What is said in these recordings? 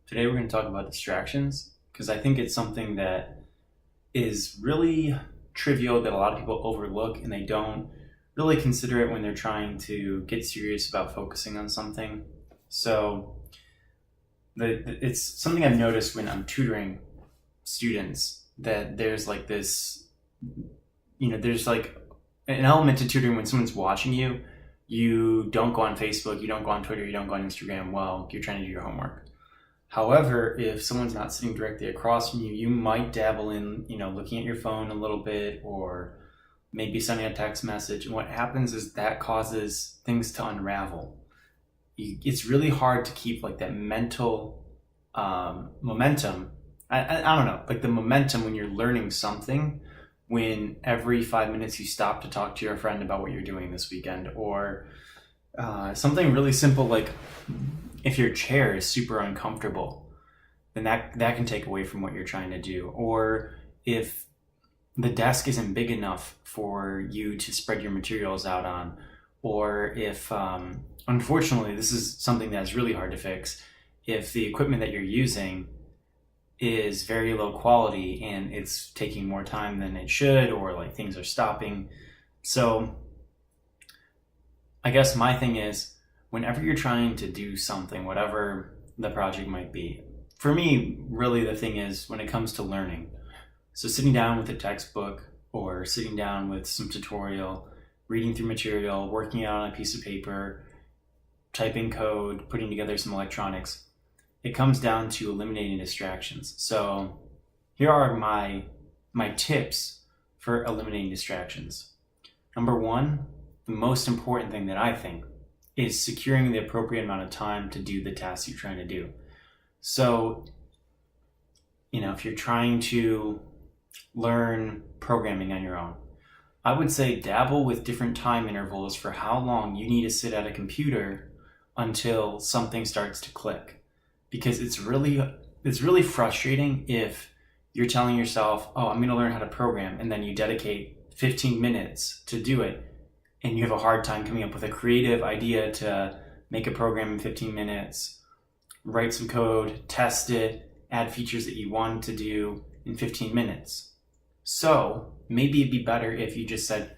Today we're going to talk about distractions because I think it's something that is really trivial that a lot of people overlook and they don't really consider it when they're trying to get serious about focusing on something. So it's something I've noticed when I'm tutoring students that there's like this, there's like an element to tutoring when someone's watching you. You don't go on Facebook, you don't go on Twitter, you don't go on Instagram while you're trying to do your homework. However, if someone's not sitting directly across from you, you might dabble in, looking at your phone a little bit or maybe sending a text message. And what happens is that causes things to unravel. It's really hard to keep like that mental momentum. I don't know, like the momentum when you're learning something, when every 5 minutes you stop to talk to your friend about what you're doing this weekend, or something really simple like if your chair is super uncomfortable, then that can take away from what you're trying to do. Or if the desk isn't big enough for you to spread your materials out on, or if, unfortunately, this is something that's really hard to fix, if the equipment that you're using is very low quality and it's taking more time than it should, or like things are stopping. So I guess my thing is, whenever you're trying to do something, whatever the project might be, for me, really the thing is when it comes to learning. So sitting down with a textbook or sitting down with some tutorial, reading through material, working out on a piece of paper, typing code, putting together some electronics, it comes down to eliminating distractions. So here are my tips for eliminating distractions. Number one, the most important thing that I think is securing the appropriate amount of time to do the tasks you're trying to do. So, if you're trying to learn programming on your own, I would say dabble with different time intervals for how long you need to sit at a computer until something starts to click. Because it's really frustrating if you're telling yourself, oh, I'm going to learn how to program, and then you dedicate 15 minutes to do it, and you have a hard time coming up with a creative idea to make a program in 15 minutes, write some code, test it, add features that you want to do in 15 minutes. So maybe it'd be better if you just said,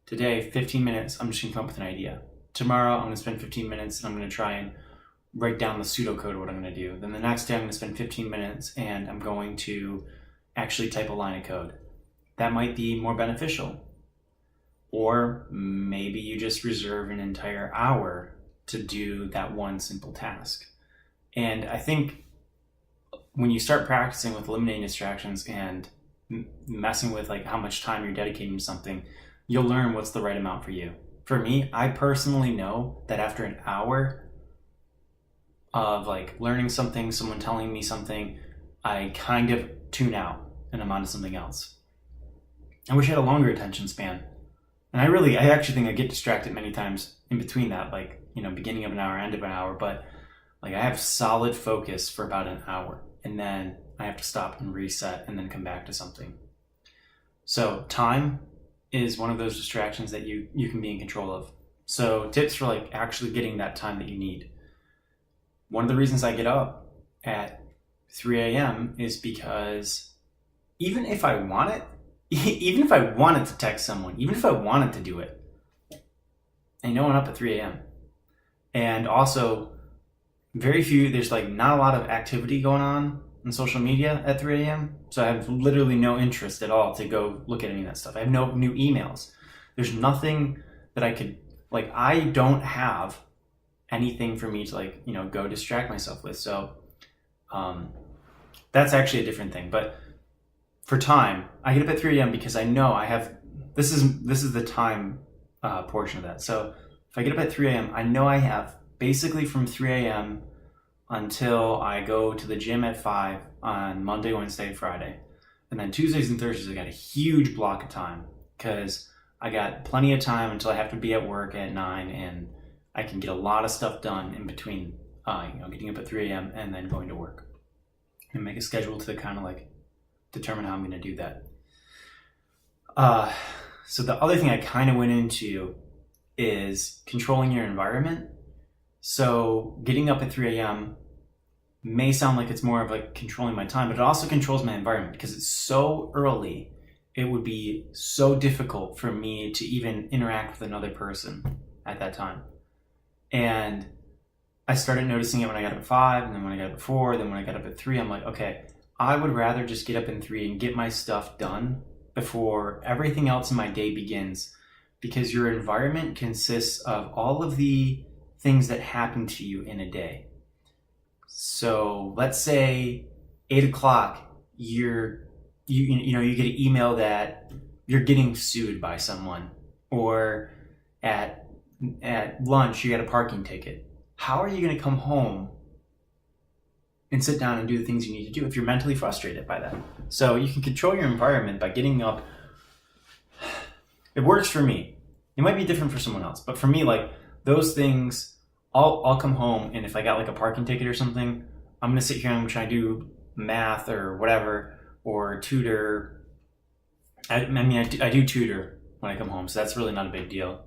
today, 15 minutes, I'm just gonna come up with an idea. Tomorrow, I'm gonna spend 15 minutes and I'm gonna try and write down the pseudocode of what I'm gonna do. Then the next day, I'm gonna spend 15 minutes and I'm going to actually type a line of code. That might be more beneficial. Or maybe you just reserve an entire hour to do that one simple task. And I think when you start practicing with eliminating distractions and messing with like how much time you're dedicating to something, you'll learn what's the right amount for you. For me, I personally know that after an hour of like learning something, someone telling me something, I kind of tune out and I'm on to something else. I wish I had a longer attention span. And I actually think I get distracted many times in between that, like, beginning of an hour, end of an hour, but like I have solid focus for about an hour and then I have to stop and reset and then come back to something. So time is one of those distractions that you can be in control of. So tips for like actually getting that time that you need. One of the reasons I get up at 3 a.m. is because even if I want it, even if I wanted to text someone, even if I wanted to do it, I know I'm up at 3 a.m. And also, there's like not a lot of activity going on social media at 3 a.m. So I have literally no interest at all to go look at any of that stuff. I have no new emails. There's nothing that I don't have anything for me to go distract myself with. So that's actually a different thing. But for time, I get up at 3 a.m. because I know I have, this is the time portion of that. So if I get up at 3 a.m., I know I have basically from 3 a.m. until I go to the gym at 5 on Monday, Wednesday, Friday. And then Tuesdays and Thursdays, I got a huge block of time because I got plenty of time until I have to be at work at 9 and I can get a lot of stuff done in between, getting up at 3 a.m. and then going to work and make a schedule to kind of like determine how I'm going to do that. So the other thing I kind of went into is controlling your environment. So getting up at 3 a.m., may sound like it's more of like controlling my time, but it also controls my environment because it's so early. It would be so difficult for me to even interact with another person at that time. And I started noticing it when I got up at 5, and then when I got up at 4, then when I got up at 3, I'm like, okay, I would rather just get up in 3 and get my stuff done before everything else in my day begins, because your environment consists of all of the things that happen to you in a day. So let's say 8 o'clock, you get an email that you're getting sued by someone, or at lunch you got a parking ticket. How are you going to come home and sit down and do the things you need to do if you're mentally frustrated by that? So you can control your environment by getting up. It works for me. It might be different for someone else, but for me, like those things, I'll come home, and if I got like a parking ticket or something, I'm going to sit here and I'm trying to do math or whatever, or tutor. I do tutor when I come home, so that's really not a big deal.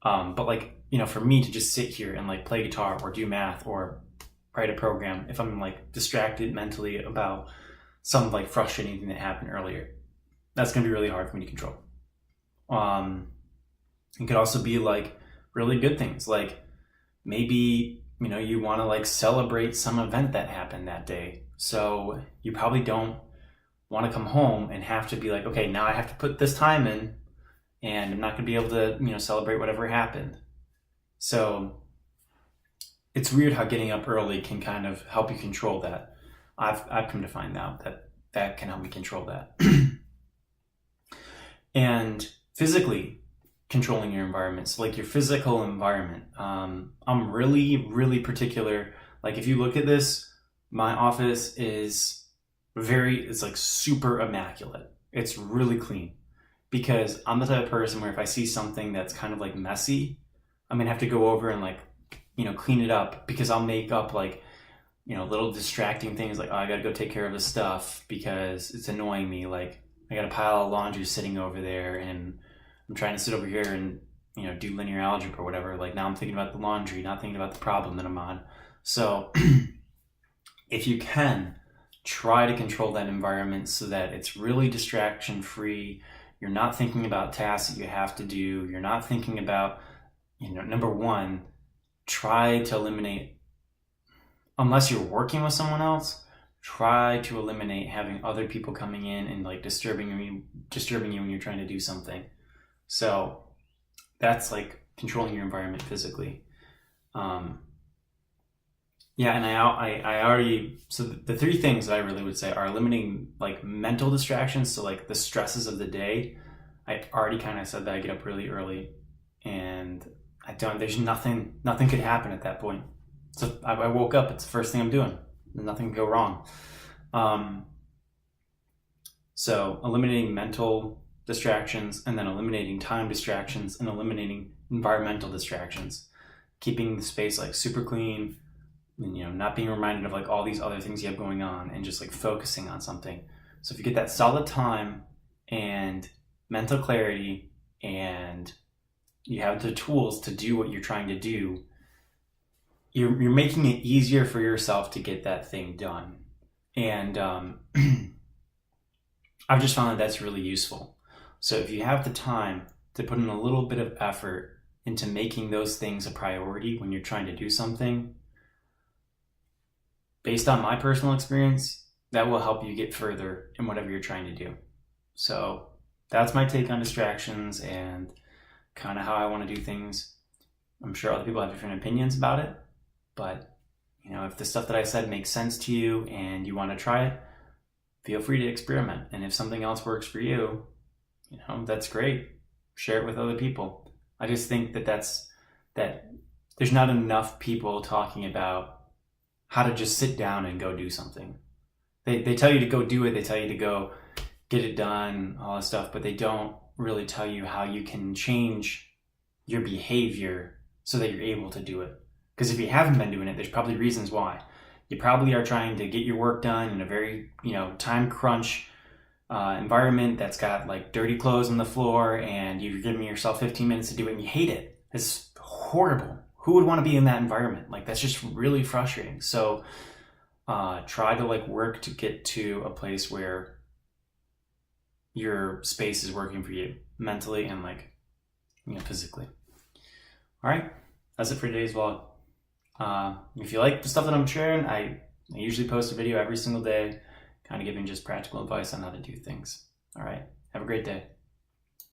But like, for me to just sit here and like play guitar or do math or write a program, if I'm like distracted mentally about some like frustrating thing that happened earlier, that's going to be really hard for me to control. It could also be like really good things, like maybe, you want to like celebrate some event that happened that day. So you probably don't want to come home and have to be like, okay, now I have to put this time in, and I'm not going to be able to, celebrate whatever happened. So it's weird how getting up early can kind of help you control that. I've come to find out that can help me control that. And physically controlling your environment, so like your physical environment. I'm really, really particular. Like if you look at this, my office is it's like super immaculate. It's really clean, because I'm the type of person where if I see something that's kind of like messy, I'm gonna have to go over and like, clean it up, because I'll make up like, little distracting things like, oh, I gotta go take care of this stuff because it's annoying me. Like I got a pile of laundry sitting over there, and I'm trying to sit over here and, do linear algebra or whatever. Like now I'm thinking about the laundry, not thinking about the problem that I'm on. So if you can, try to control that environment so that it's really distraction free. You're not thinking about tasks that you have to do. You're not thinking about, number one, try to eliminate, unless you're working with someone else, try to eliminate having other people coming in and like disturbing you when you're trying to do something. So that's like controlling your environment physically. And I already, so the 3 things that I really would say are eliminating like mental distractions. So like the stresses of the day. I already kind of said that I get up really early, and there's nothing could happen at that point. So I woke up, it's the first thing I'm doing. Nothing can go wrong. So eliminating mental distractions, and then eliminating time distractions, and eliminating environmental distractions, keeping the space like super clean, and, not being reminded of like all these other things you have going on, and just like focusing on something. So if you get that solid time and mental clarity, and you have the tools to do what you're trying to do, you're making it easier for yourself to get that thing done. And I've just found that that's really useful. So if you have the time to put in a little bit of effort into making those things a priority when you're trying to do something, based on my personal experience, that will help you get further in whatever you're trying to do. So that's my take on distractions and kind of how I want to do things. I'm sure other people have different opinions about it, but if the stuff that I said makes sense to you and you want to try it, feel free to experiment. And if something else works for you, that's great. Share it with other people. I just think that there's not enough people talking about how to just sit down and go do something. They tell you to go do it. They tell you to go get it done, all that stuff, but they don't really tell you how you can change your behavior so that you're able to do it. Because if you haven't been doing it, there's probably reasons why. You probably are trying to get your work done in a very, time crunch environment that's got like dirty clothes on the floor, and you're giving yourself 15 minutes to do it and you hate it. It's horrible. Who would want to be in that environment? Like, that's just really frustrating. So try to like work to get to a place where your space is working for you mentally and like, physically. All right, that's it for today's vlog. If you like the stuff that I'm sharing, I usually post a video every single day, kind of giving just practical advice on how to do things. All right, have a great day.